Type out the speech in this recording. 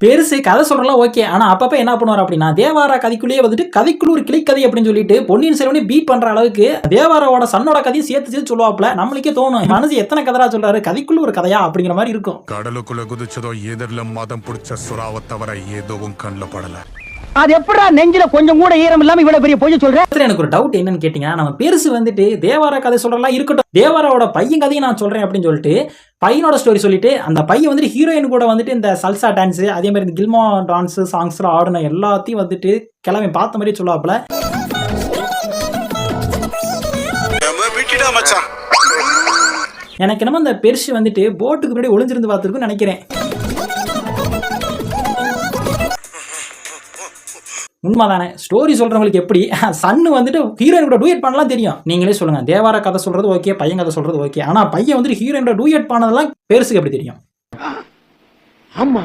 பெருசு கதை சொல்றலாம் ஓகே. ஆனா அப்பப்ப என்ன பண்ணுவார் அப்படின்னா, தேவாரா கதைக்குள்ளேயே வந்துட்டு கதைக்குள்ள ஒரு கிளைக்கதை அப்படின்னு சொல்லிட்டு பொன்னியின் செல்வனை பீட் பண்ற அளவுக்கு தேவாராவோட சன்னோட கதையும் சேர்த்து சொல்லுவாப்ல. நம்மளுக்கே தோணும், மனசு எத்தனை கதரா சொல்றாரு, கதைக்குள்ள ஒரு கதையா அப்படிங்கிற மாதிரி இருக்கும். கடலுக்குள்ள குதிச்சதோ எதிரில மதம் பிடிச்ச சுறாவை தவிர எதுவும் கண்ணில் படல. அது எப்படா நெஞ்சில கொஞ்சம் கூட ஈரம் இல்லாம இவ்வளவு பெரிய பொய் சொல்றேன். எனக்கு ஒரு டவுட் என்னன்னு கேட்டீங்கன்னா, நம்ம பெருசு வந்துட்டு தேவாரா கதை சொல்றலாம் இருக்கட்டும், தேவாராவோட பையன் கதையை நான் சொல்றேன் அப்படின்னு சொல்லிட்டு பையனோட ஸ்டோரி சொல்லிட்டு அந்த பையன் வந்துட்டு ஹீரோயின் கூட வந்துட்டு இந்த சல்சா டான்ஸ் அதே மாதிரி இந்த கில்மோ டான்ஸ் சாங்ஸ்லாம் ஆடின எல்லாத்தையும் வந்துட்டு கிளம்பி பார்த்த மாதிரி சொல்லுவாப்புல. எனக்கு என்னமோ அந்த பெருசு வந்துட்டு போட்டுக்கு முன்னாடி ஒளிஞ்சிருந்து பார்த்துருக்குன்னு நினைக்கிறேன். உண்மைதானே? ஸ்டோரி சொல்றவங்களுக்கு எப்படி சன்னு வந்துட்டு ஹீரோயின் கூட டூயட் பண்ணலாம் தெரியும். நீங்களே சொல்லுங்க, தேவாரா கதை சொல்றது ஓகே, பையன் கதை சொல்றது ஓகே, ஆனா பையன் வந்துட்டு ஹீரோயின் கூட டூயட் பண்ணதெல்லாம் பெருசுக்கு எப்படி தெரியும்? ஆமா.